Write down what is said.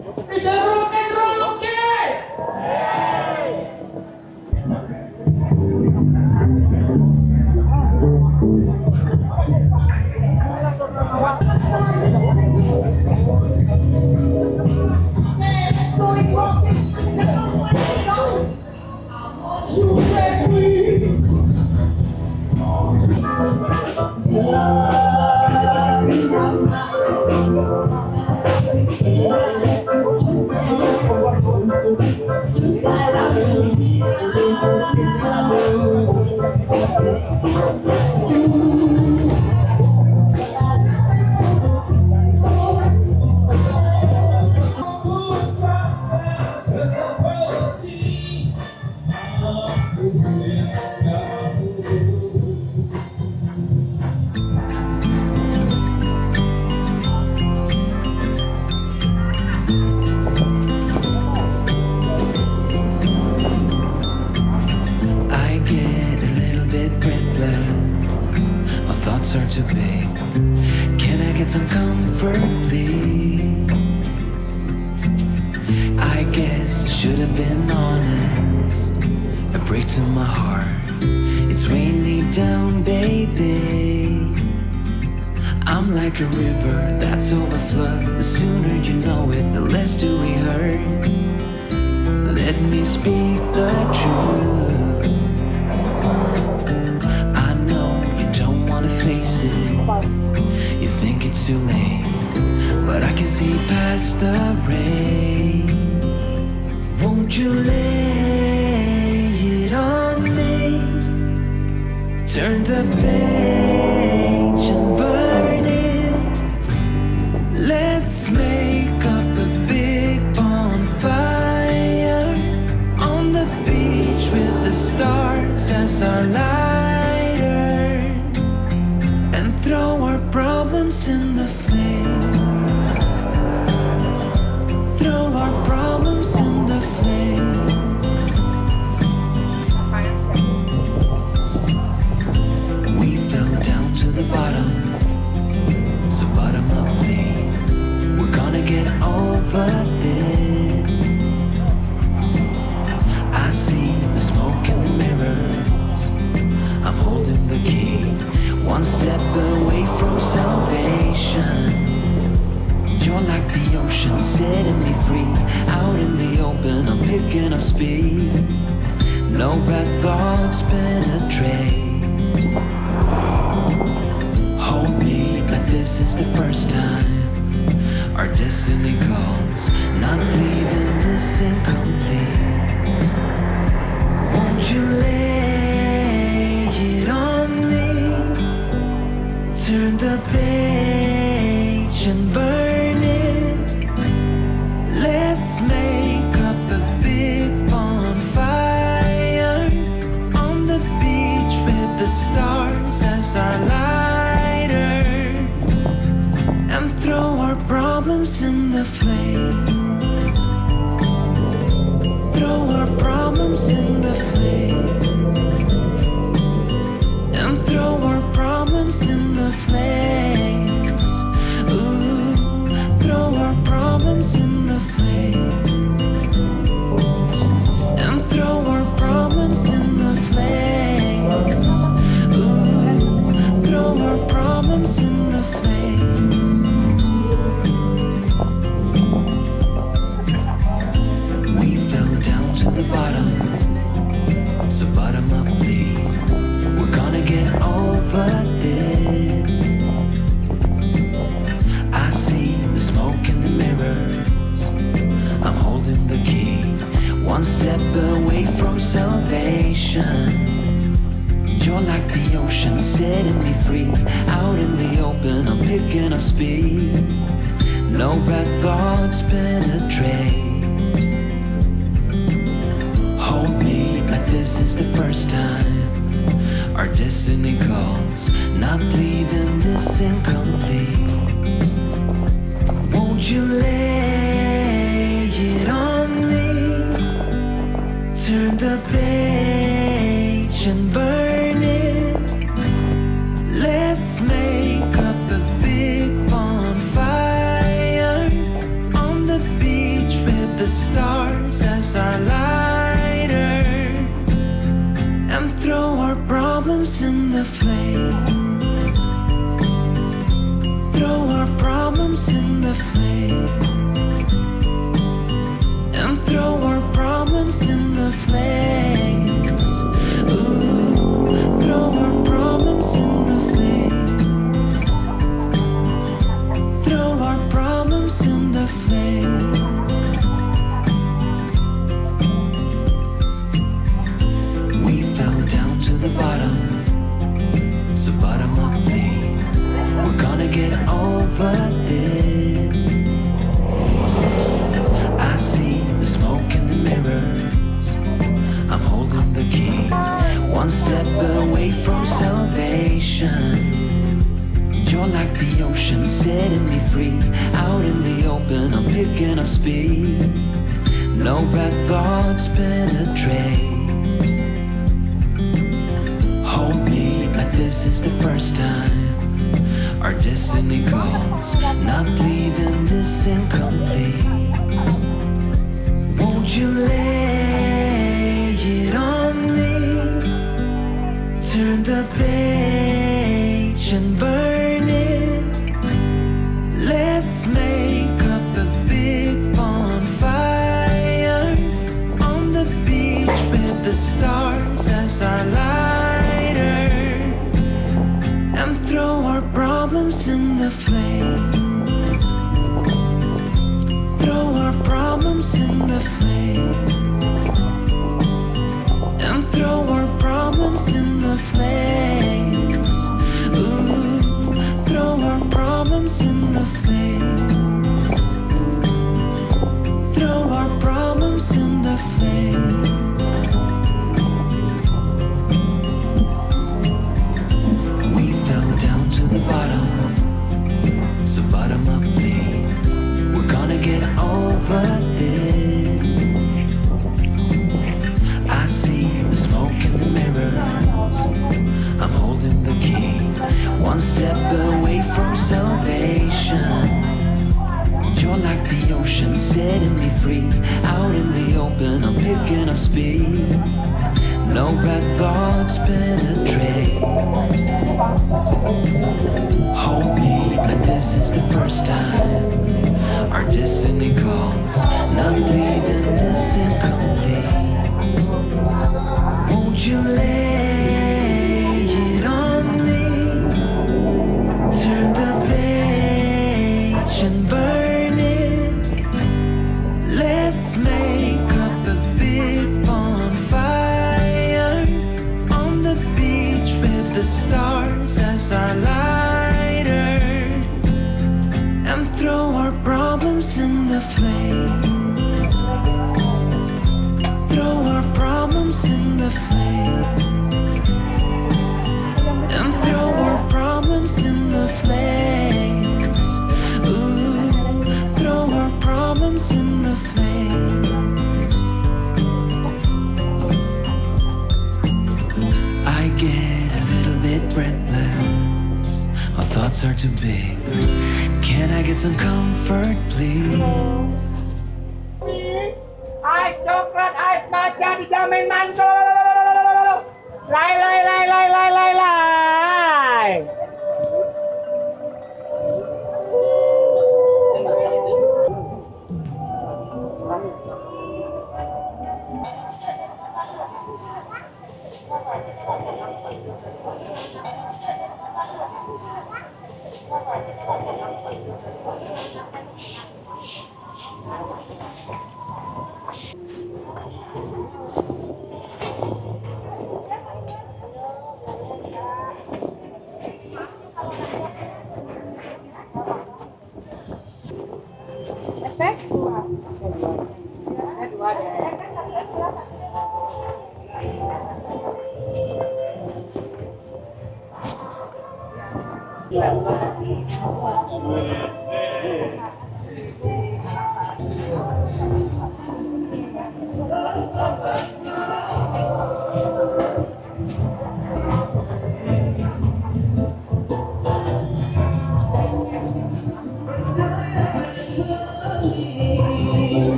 Bisa rock and roll, okay? Let's go, it's rocking. Let's go, let's go. I want to break free. Are too big. Can I get some comfort, please? I guess I should have been honest. It breaks in my heart. It's weighing me down, baby. I'm like a river that's overflowed. The sooner you know it, the less do we hurt. Let me speak the truth. Face it, you think it's too late, but I can see past the rain. Won't you lay it on me? Turn the page and burn it. Let's make up a big bonfire on the beach with the stars as our light. Throw our problems in the flame. Throw our problems in the flame. We fell down to the bottom, so bottom up, please. We're gonna get over this. I see the smoke in the mirrors. I'm holding the key. One step away from salvation. You're like the ocean, setting me free. Out in the open, I'm picking up speed. No bad thoughts penetrate. Hold me like this is the first time. Our destiny calls, not leaving this incomplete. Won't you lay it on me? Turn the page and burn it. Let's make up a big bonfire on the beach with the stars as our lighters, and throw our problems in the flame. Throw our problems in the flame. And throw our problems in the flames. Ooh, throw our problems in the flames. And throw our problems in the flames. Ooh, throw our problems in the flames. We fell down to the bottom, so bottom up, please. We're gonna get over this. I see the smoke in the mirrors. I'm holding the key. One step away from salvation. You're like the ocean, setting me free. Out in the open, I'm picking up speed. No bad thoughts penetrate. Hold me like this is the first time. Our destiny calls, not leaving this incomplete. Won't you lay it on me? Turn the page and burn it. Let's make up a big bonfire on the beach stars as our lighters and throw our problems in the flame. Throw our problems in the flame and throw our problems in the flames. Ooh, throw our problems in the flame. Throw our problems in the flame. We fell down to the bottom, so bottom up please. We're gonna get over this. I see the smoke in the mirrors. I'm holding the key, one step away from salvation. You're like the ocean, setting me free. Out in the open, I'm picking up speed. No bad thoughts penetrate. Hold me like this is the first time. Our destiny calls, not leaving this incomplete. Won't you lay it on me? Turn the page and burn it. Let's make up a big bonfire on the beach with the stars as our lighters and throw our problems in the flame. Throw our problems in the flame and throw our problems in the flames. Ooh, throw our problems in the flame. Throw our problems in the flame. We fell down to the bottom, so bottom up please. We're gonna get over this. I see the smoke in the mirrors. I'm holding the key, one step away from salvation. You're like the ocean, setting me free. Out in the open, I'm picking up speed. No bad thoughts penetrate. Hold me like this is the first time. Our destiny calls, not leaving this incomplete. Won't you lay it on me? Turn the page and burn it. Let's make up a big bonfire on the beach with the stars as our lighters and throw our problems in the flame. Throw our problems in the flame and throw our problems in the flames. Ooh, throw our problems in the flame. I get a little bit breathless. My thoughts are too big. Can I get some comfort, please? Ice chocolate, ice matcha, dijamin mango. Lai. Next.